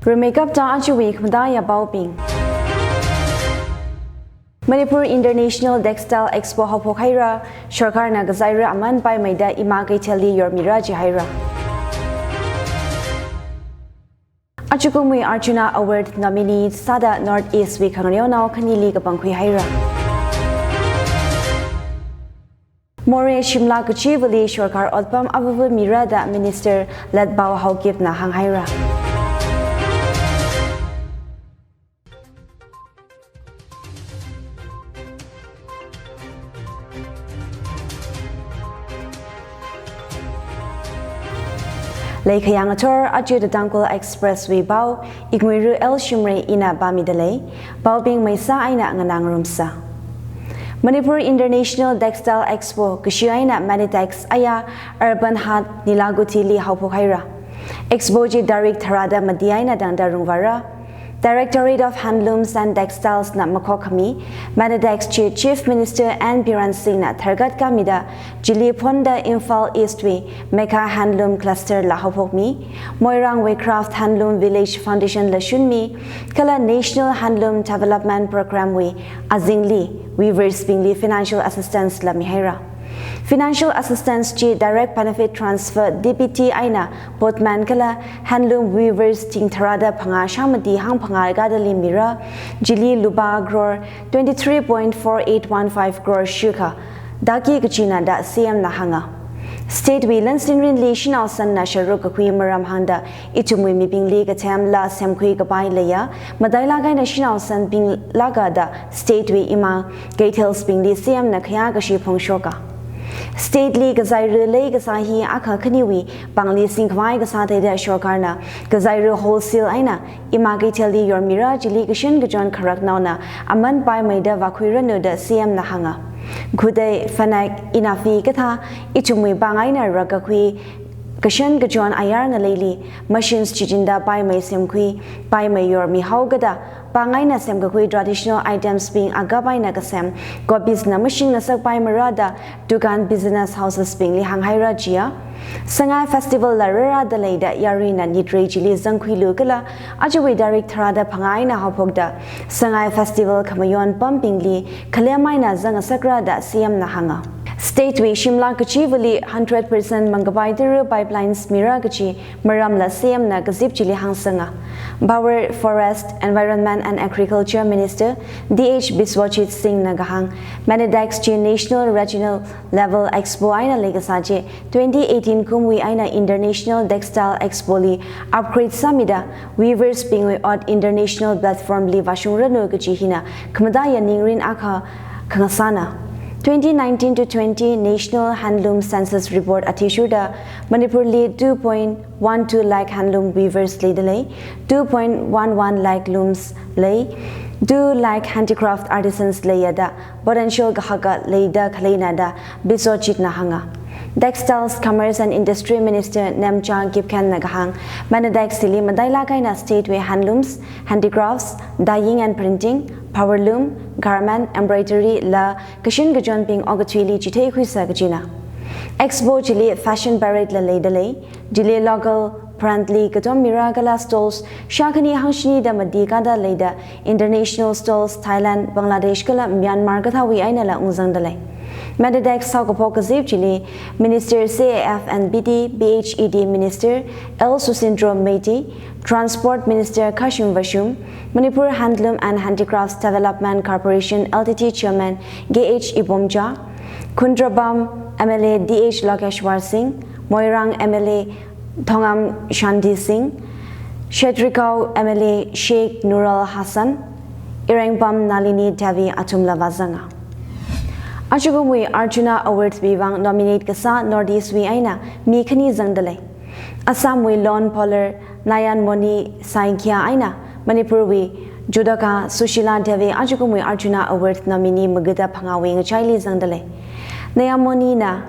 Makeup ta achuwi khmdaya bauping Manipur International Textile Expo hopokhaira Sarkar na gazaira aman pai maida ima kaithali yormira jihaira Achukumui Arjuna Award nominee Sada Northeast Week Hangnyo now Kanili Kapangkhui Haira More Shimla Kuchivali Sarkar Odpam Abavu Mirada Minister led Bawa Haukip na Hanghaira Laikayang ator aju the Tangkhul Expressway bao Iknguira el Shimray ina bamidalay bao bing may sa ay na nganang rumsa. Manipur International Textile Expo kusiyay na Manitex aya urban hat nilagutili haupokhaira. Expo ji direct harada madiyay na dangdarungvara. Directorate of Handlooms and Textiles na Makokami, Manitex Chief Minister and Biran Singh na Thargat Kamida, Jili Ponda Imphal Eastway, Mecca Handloom Cluster Lahopokmi, Moirang Waycraft Handloom Village Foundation Lashunmi, Kala National Handloom Development Program We, Azingli, Weavers Bingli Financial Assistance La Mihaira. Financial Assistance Chi Direct Benefit Transfer DPT Aina Botman Kala Handloom Weavers Ting Tharada Panga Shamati Hang Panga Gadali Mira Jili Luba Gror 23.4815 crore Shuka Daki Kachina da CM Nahanga State Wheelans in relation of San Nasharu Kakui Maram Handa Itumui Miping League Atem La Semkui Kapai Leya Madailaga National San Ping Lagada State We Ima Gate Hills Ping Li CM Nakaya Kashi Pongshoka State League Gazairu Lay Gazahi Aka Kaniwi Bangli Singkwai Gazate da Shokarna Gazairu Wholesale Aina Imagi Teli Yormira Jili Gashin Gajon Karak Nauna Aman Pai Maida Vakuiranu da CM Nahanga Gude Fanak Inafi Gata Itumui Bangaina Ragakui Gashan Gajon Ayar Naleli Machines Chijinda Pai May Semkui Pai May Yormi Haugada Pangaina Semgakui traditional items being agabay nagasem Gobis na machine nasak Pai Marada Dugan business houses being Lihanghaira Jia Sangai Festival Larera Daleda Yarina Nitre Jili Zangkui Lugala Ajawi Direct Tarada Pangaina Hopogda Sangai Festival Kamayon Pumpingli Kalemaina Zangasakra da CM Nahanga State we Shimla Kachivali 100% Mangabaitiru Pipelines Miragachi Maramla CM na Gazip Jili Hangsanga Power Forest Environment and Agriculture Minister DH Biswajit Singh Nagahang Manitex National Regional Level Expo Aina Legasaje 2018 Kumwi Aina International Textile Expo Li Upgrade Samida Weavers Pingwe Odd International Platform Li Vashungranu Gachihina Kamadaya Ningrin Aka Kangasana 2019 to 20 National Handloom Census Report Atishuda Manipur Li 2.12 lakh handloom weavers lay delay 2.11 lakh looms lay 2 lakh handicraft artisans lay yada potential gahaga layda kalainada bisochit nahanga Textiles, Commerce and Industry Minister Nemcha Gipkan Nagahang, Manitex Sili Madailaga State Way Handlooms, Handicrafts, Dyeing and Printing, Power Loom, Garment, Embroidery, La Kashin Gajon Ping Ogatwili Jite Huisa Gajina. Expo Jili Fashion Barret La Lay Delay, Jili Local Prantli Gatom Miragala Stalls, Shakani Hangshini da Madikada Leda, International Stalls, Thailand, Bangladesh Kala, Myanmar Gathawi Ainala Unzang Delay. Manitex Saukapo Kazib Jili, Minister CAF and BD, BHED Minister El Susindro Meiti, Transport Minister Kashim Vashum, Manipur Handloom and Handicrafts Development Corporation LTT Chairman GH Ibomja, Kundrabam MLA DH Lokeshwar Singh, Moirang MLA Thongam Shanti Singh, Shetrikau MLA Sheikh Nural Hassan, Irengpam Nalini Devi Atumla Vazanga. Achugumui Arjuna Awards Bivang nominate Kasa Northeast We Aina Mikani Zangdale. Assam We Lon Polar Nayan Moni Sainkya Aina Manipur We Judaka Sushila Devi Achugumui Arjuna Awards nominee Magida Pangawi Chaili Zangdale. Nayamoni na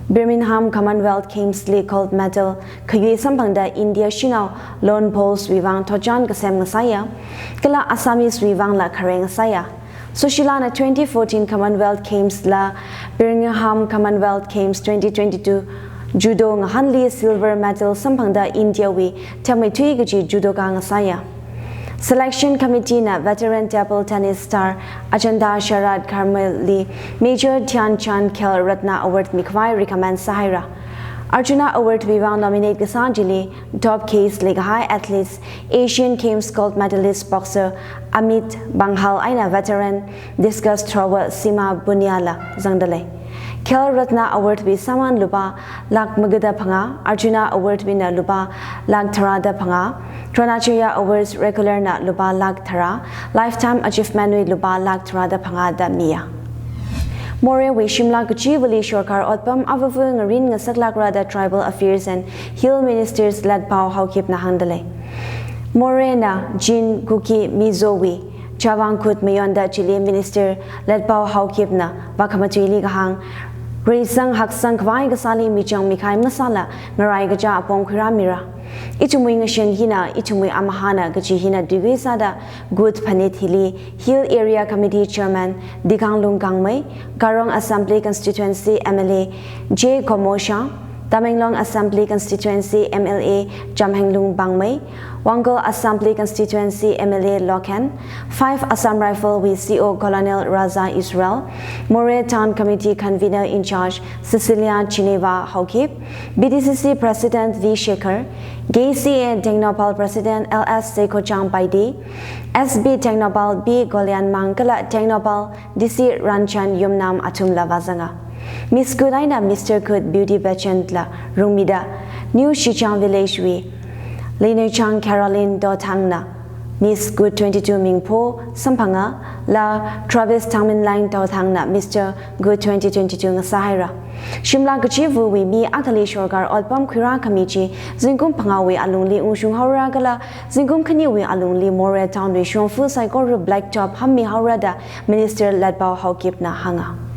Birmingham Commonwealth Games League Gold Medal Kayui Sampangda India Shinau Lone Poles Vivang Tojan Kasem Ngasaya Kala Assamese Vivang La Kareng Ngasaya Sushila na 2014 Commonwealth Games la Birmingham Commonwealth Games 2022 judo ngahanli silver medal sampangda India wi thamai thui gaji judo ka ngasaya Selection Committee na veteran table tennis star Ajanda Sharad Karmali Major Dhyan Chand Khel Ratna Award Mikwai recommend Sahira Arjuna Award Viva nominate Gasanjili top case Lega High athletes Asian Games gold medalist boxer Amit Banghal Aina veteran discuss thrower Sima Bunyala Zangdale Khel Ratna Award bi Saman Lupa Lak Magada Phanga Arjuna Award bi na Lupa Lak Tharada Phanga Dronacharya Awards regular na Lupa Lak Thara Lifetime Achievement wi Lupa Lak Tharada Phanga da Mia More we Shimla Kuchi Vali Shorkar Otpam Avavu Ngarin Ngasaklakrada Tribal Affairs and Hill Ministers led Pau Haukip na Handale More na Jin Kuki Mizowi Chavangkut Mayonda Chile Minister led Pau Haukip na Bakamatuli Gahang Raisang Haksang Kwai Gasali Michang Mikai Masala Ngarai Gaja Apong Kiramira Itumui Ngashen Hina Itumui Amahana Gaji Hina Dugui Sada Good Panit Hili Hill Area Committee Chairman Dikang Lung Kangmei Garong Assembly Constituency MLA J Komosha Tamenglong Assembly Constituency MLA Jamhenglung Bangmei Wangol Assembly Constituency MLA Loken 5 Assam Rifle with CO Colonel Raza Israel More Town Committee Convener in charge Cecilia Chineva Haukip BDCC President V Shekhar GCA Technopal President LS Sekochang Paidi SB Technopal B Golian Mangkala Technopal DC Ranchan Yumnam Atum Lavazanga Miss Kudaina Mr. Good Beauty Bachantla Rumida New Shichang Village We Lene Chang Caroline Dotangna Miss Good 22 Mingpo Sampanga La Travis Tangmin Line Dotangna Mr. Good 2022 Ngasahira Shimla Gachivu we mi Atali Shorgar Otpam Kira Kamichi Zingum Pangawi Alungli Unshung Hauragala Zingum Kaniwi Alungli More Town we Shon Fu Saikoru Blacktop Hammi Haurada Minister Ladbao Haukipna Hanga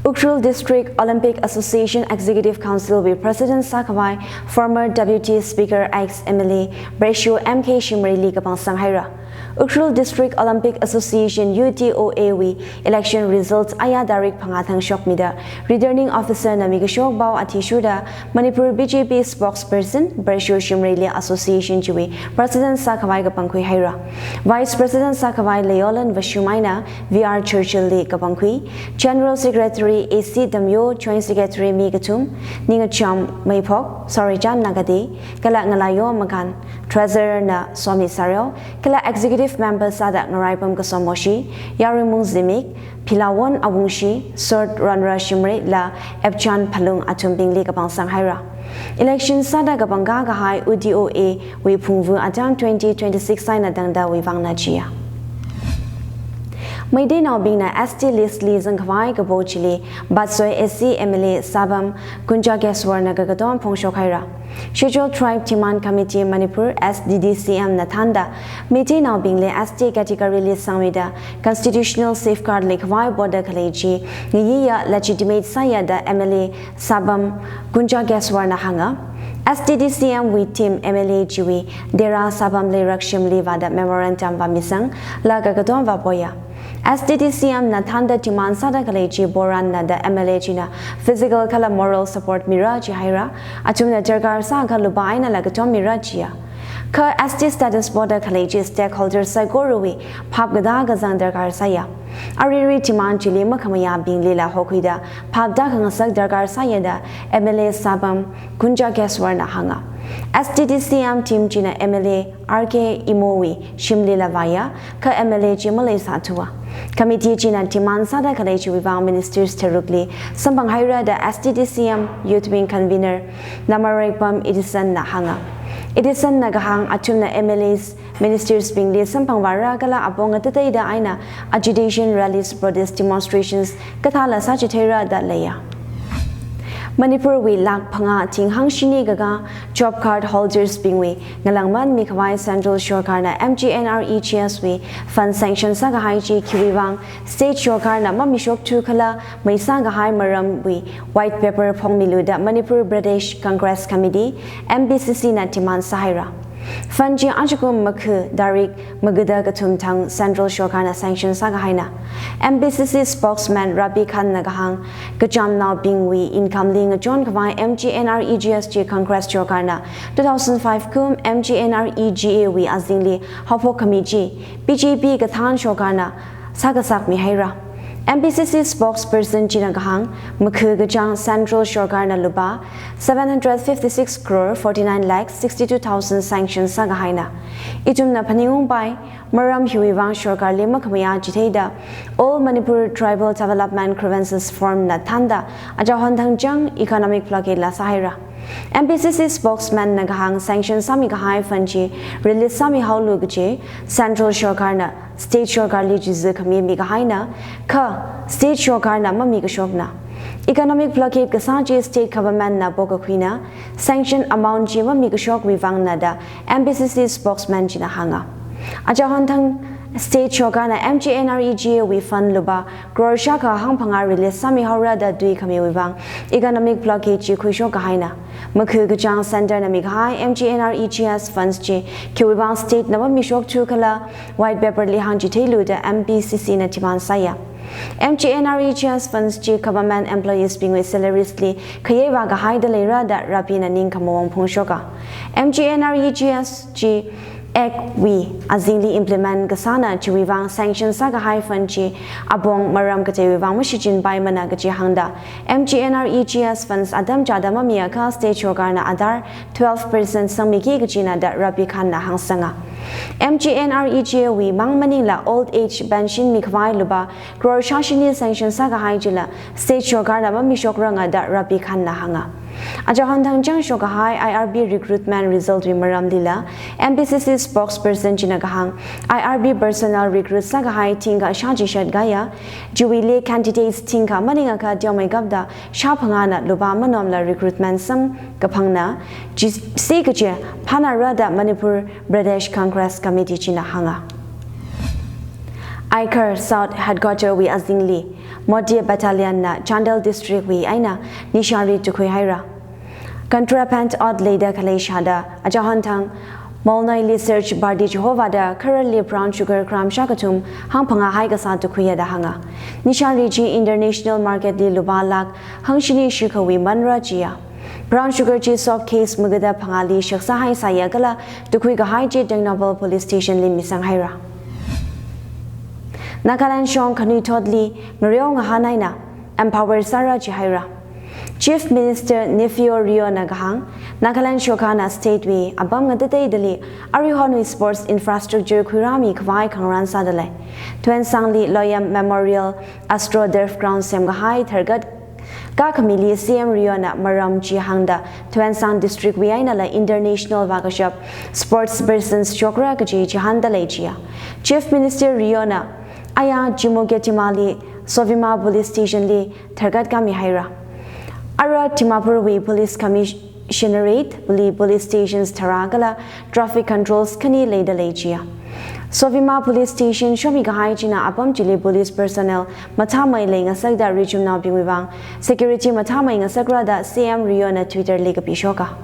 Ukhrul District Olympic Association Executive Council with President Sakawai, former Deputy Speaker ex-MLA Brescio MK Shimray Ligapang Sanghaira. Ukhrul District Olympic Association UTOA we election results aya Darik Pangathang Shokmida returning officer Namigashok Bao Atishuda Manipur BJP spokesperson Brescio Shimray Association Chui President Sakawai Gapangkui Haira Vice President Sakawai Leolan Vashumaina VR Churchill Li Gapangkui General Secretary AC Damyo Joint Secretary Migatum Ningacham Maipok Sorijan Nagadi Kala Ngalayo Makan Treasurer na Swami Saryo Kala Executive Member Sadak Naraipam Kasomoshi Yarimung Zimik Pilawon Awungshi Sort Ranra Shimray La Epchan Palung Atumbing Li Kapang Sanghaira Election Sada Kapanga Gahai UDOA We Pungvu Atang 2026 Saina Dangda Wivang Nachia Mayday now being a ST list Lizang Kwai Gabo Chile, Batsoy SC MLA Sabam, Kunja Geswar Nagagadon Pongshokaira. Scheduled Tribe Timan Committee Manipur SDDCM Natanda, Mayday now being the ST category list Samida, Constitutional Safeguard Lake Kwai Border Kaleji, Niya Legitimate Sayada MLA Sabam, Kunja Geswar Nahanga. SDDCM with team MLA Jiwi, Dera Sabam Le Rakshim Livada Memorandum Vamisang, Lagagadon Vaboya. SDDCM Nathanda Timan Sada Kaleji Boran na the MLA China physical kala moral support Miraji Haira Atumna Jargar Saga Lubaina Lagatom Mirajia Ka ST status border Kaleji stakeholders Saigorui Pap Gadaga Zandargar Saya Ariri Timan Chile Makamaya being Lila Hokuida Pap Dakangasak Dargar Sayada MLA Sabam Kunja Geswarna Hanga SDDCM team China MLA RK Imowi Shimli Lavaya Ka MLA Chimale Satua Committee China Timan Sada Kaleji Viva Ministers Terugli Sambang Haira the SDDCM Youth Wing Convener Namarepam Edison Nahanga Edison Nagahang Atumna MLAs Ministers Bingli Sampang Varagala Abonga Tataida Aina agitation rallies protest demonstrations Katala Sagittara Dalaya Manipur we lak panga ting hang shini gaga job card holders bingwi ngalangman mikwai Central Shorkar na MGNREGS we fund sanction saga haiji kiwiwang state Shorkar na mamishok tu kala may saga hai maram we white paper pongmiluda Manipur Pradesh Congress Committee MBCC na Timan Sahira Fanji Anjakum Maku Darik Magada Gatum Tang Central Shokana Sanction Sagahaina. MBCC spokesman Rabi Khan Nagahang Gajam now being we income ling a John Kavai MGNREGSG Congress Shokana 2005 Kum MGNREGA we Azingli Hopo Kamiji BGB Gathan Shokana Sagasak Mihaira. MBCC spokesperson Jinagahang Makugajang Central Shogarna Luba 756 crore 49 lakhs 62,000 sanctions Sagahaina. Itumna Paniung by Maram Huivang Shogar Lima Kamaya Jiteda All Manipur Tribal Development Grievances Forum Natanda Ajahantangjang Economic Blockade La Sahira. MBCC spokesman Nagahang sanctions Sami Gahai Fanji release Sami Haulugaje Central Shogarna State Shogarli Jizu Kami Migahaina Ka State Shogarna Mamigashogna Economic blockade Kasaji State Government na Bogaquina sanction amount Jima Migashok Vivang Nada MBCC spokesman Jinahanga Ajahantang State Shogana MGNREGA we fund Luba Grorshaka Hangpanga release Sami Haura da Dui Kami Vivang Economic blockade Jikuishoka Haina Makugajang Center Namigahai MGNREGS funds J Kiwivang State Namamishok Chukala White Paper Lihan Jitelu da MBCC Natiman Saya MGNREGS funds J government employees being with salariously Kayeva Gahai de Lera da Rapina Ninkamawang Pongshoka MGNREGS G Ek we azingli implement gasana chiwivang sanction sagahai fanchi abong maram katewivang mashijin by managaji hangda MGNREGS funds adam jadama miyaka state shogarna adar 12% samiki gajina da Rabi Khan na hangsanga MGNREGA we mangmanila old age pension mikvai luba gror shashini sanction sagahai jila state shogarna mamishokrang da Rabi Khan na hanga Ajahantang Jang Shogahai IRB recruitment result Maram Lila MBCC spokesperson Jinagahang IRB personnel recruit Sagahai Tinga Shaji Shed Gaya Juwile candidates Tinka Maningaka Diomegabda Shapangana Lubama Nomla recruitment Sam Kapangna Sikaje Panarada Manipur Pradesh Congress Committee Jinahanga Aikar South Headquarter we Azingli Modia Battalion na Chandel District we Aina Nishari Tukhuhaira Contrapant Odd Leda Kaleshada Ajahantang Molnai Research Bardi Jehovada currently brown sugar cram shakatum Hangpanga Haigasa Tukhuya da Hanga Nishari G International Market Li Lubalak Hangshini Shikawi Manra Jia Brown sugar G soft case Mugada Pangali Shaksahai Sayagala Tukhuiga Haiji Dengnabal Police Station Lim Misanghaira Nagaland Shong Kanu Todli Mariong Hanaina Empower Sarah Jihaira Chief Minister Nifio Rio Nagahang Nagaland Shokana State We Abam Gadate Deli Arihonu Sports Infrastructure Kurami Kwai Kangran Sadale Tuen Sangli Loyam Memorial Astro Derf Ground Semgahai Thergat Kakamili CM Riona Maram Jihangda Tuen Sang District Wiainala International Vakashop Sports Persons Chokra Kaji Jihanda Lejia Chief Minister Riona Aya Jimogetimali Sovima Police Station Li Thergat Kami Haira Ara Timapurwi Police Commissionerate Buli Police Stations Taragala Traffic Controls Kani Leda Lejia Sovima Police Station Shomigahai Jina Apam Jili Police Personnel Matamai Ling Sagda Regional Bingwivang Security Matamai Sagrada CM Riona Twitter Liga Pishoka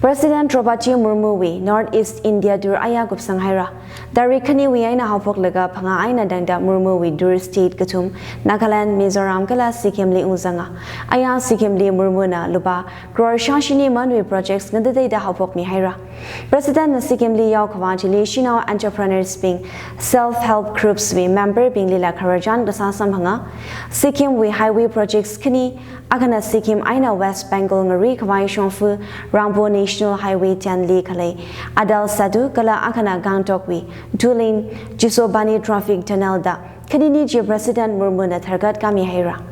President Robati Murmuwi Northeast India Dur Ayagup Sanghaira Darikani Wiaina Hapok Laga Panga Aina Dangda Murmuwi Dur State Gatum Nagaland Mizoram Kala Sikkim Li Uzanga Aya Sikkim Li Murmuna Luba Gror Shashini Manwi Projects Gandade da Hapok Mihaira President na Sikkim Li Yaukavajili Shino Entrepreneurs Bing Self-Help Groups We Member Bing Lila Karajan Dasasam Hanga Sikkim We Highway Projects Kani Akana Sikkim Aina West Bengal Ngari Kawai Shonfu Rambo National Highway 10 Li Kale Adal Sadu Kala Akana Gangtok We Dulin Jisobani Traffic Tunnel Da Kanini Ji President Murmuna Thargat Kami Haira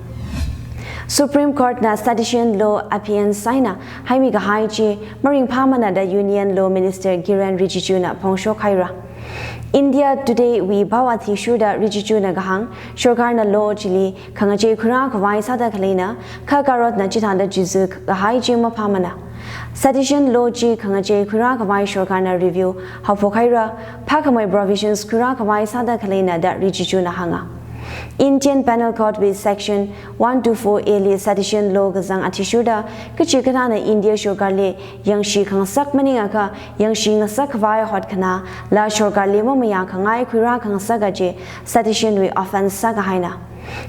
Supreme Court na Sedition Law Appearance Saina Haimi Gahai Ji Maring Pamana da Union Law Minister Kiren Rijiju na Pongshok Haira India Today we Bawati Shuda Rijiju na Gahang Shogarna Law Jili Kangaje Kura Kawai Sada Kalina Kakarot na Jitanda Jizuk Gahai Ji Mapamana Sedition Law Ji Kangaje Kura Kawai Shogarna Review Hapokaira Pakamai Provisions Kura Kawai Sada Kalina da Rijiju na Hanga Indian Penal Code with Section 124A li sedition law gazang atishuda kichikana na India shogarle yang shi khang sak maninga ka yang shi nga sak vai hot khana la shogarle mo maya khangai khura khang sagaje sedition we offense saga haina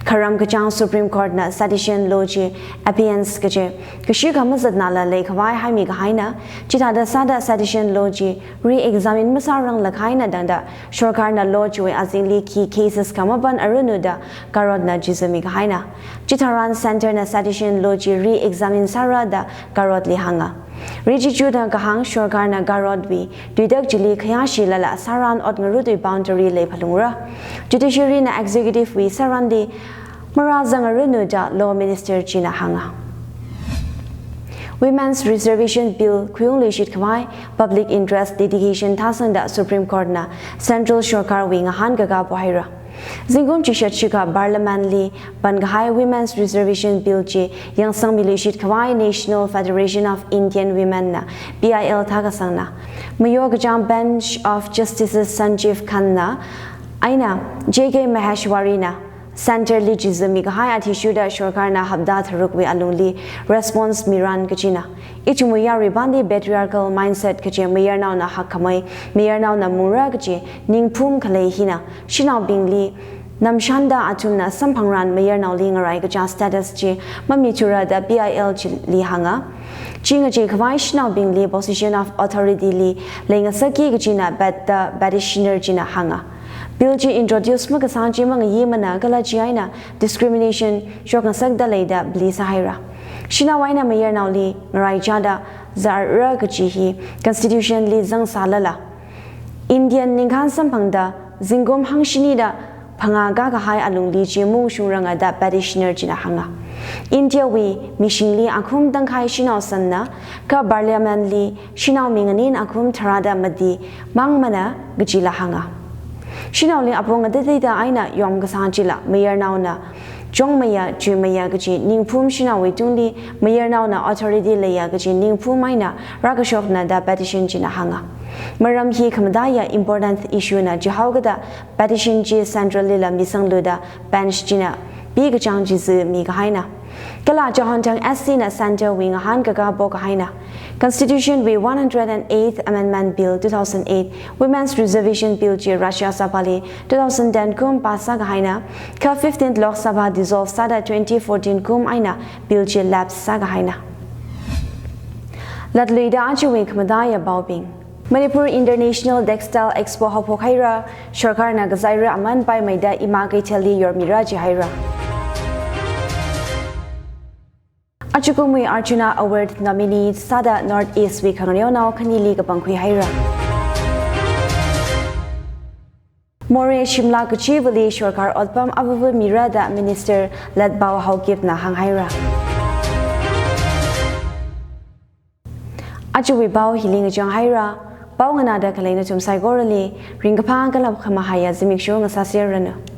Karam Kachang Supreme Court na sedition law ji appearance kaje kishi khamazat nala le khwai haimi ga haina chita da sada sedition law ji re-examine masarang lakhaina danda shorkar na law ji we azingli ki cases kamaban arunuda karod na jizami ga haina chitaran center na sedition law ji re-examine sarada karod li hanga Riji Juda Gahang Shorkar na Garod bi Dudak Jili Kayashi Lala Saran Ot Ngarudu Boundary Le Palungra Judiciary na Executive wi Sarandi Marazangarunuja Law Minister China Hanga Women's Reservation Bill Kuyung Lishit Kawai Public Interest Litigation Tasanda Supreme Court na Central Shorkar wi Ngahan Gaga Bohaira Zingum Chishat Shika Parliamently Bangahai Women's Reservation Bill Chi Yang Sang Milishit Kawai National Federation of Indian Women na BIL Tagasangna Mayogajam Bench of Justices Sanjeev Khanna Aina JK Maheshwarina Center Lijizami Gahai Atishuda Shorkarna Habda Tharukwi Alungli Response Miran Kachina Ichumuya Ribandi Patriarchal Mindset Kache Mayor now na Hakamai Mayor now na Mura Kache Ningpum Kalehina Shinao Bingli Namshanda Atumna Sampangran Mayor now Lingarai Kaja Status Che Mamitura da BIL Lihanga Chinga Che Kawai Shinao Bingli Position of Authority Li Lengasaki Kachina Betta Badishiner Jina Hanga Bill G introduced Makasanji Mang Yemana Galajiana discrimination Shokan Sagdaleda Blisahira. Shina Waina Mayor Nauli, Raijada, Zara Gajihi, Constitution Li Zang Salala. Indian Ninkan Sampangda, Zingom Hangshinida, Pangaga Hai Alung Li Jimu Shuranga da Badishner Jina Hanga. India we Mishin Li Akum Dankai Shinao Sanna, Ka Barliaman Li, Shinao Minganin Akum Tarada Madi, Mangmana, Gajila Hanga. Shinauli Aponga Deda Aina Yom Gasanjila, Mayor Nauna, Jong Maya, Jumaya Gaji, Ningpum Shinawi Tundi, Mayor Nauna, Authority Laya Gaji, Ningpum Maina, Rakashofna da Petition Jina Hanga. Maram Hi Kamadaya, important issue na Jihogada, Petition Ji Central Lila Misang Luda, Bench Jina, Big Jang Jizu Migahaina. Kala Jahontang SC na Center Wing Han Gaga Bogahaina. Constitution Way 108th Amendment Bill 2008, Women's Reservation Bill G Russia Sabali 2010 Kum Pasagahaina, Ka 15th Lok Sabha dissolved Sada 2014 Kum Aina Bill G Labs Sagahaina. Latluida Ajuwe Kamadaya Baubing. Manipur International Textile Expo Hopokhaira, Shorkar na Gazaira Aman by Maida Imagay Teli Yormira Jihaira. Achukumi Arjuna Award nominee Sada Northeast Week Hangayo Kanili Kapangkui Haira. More Shimla Kuchivali Shorkar Odpam Abu Mirada Minister led Bawa Haukip na Hanghaira. Achuwi Bao Hiling Janghaira, Bawanganada Kalena Tum Saigorali, Ringapang Kalab Kamahaya Zimikshung Sasirana.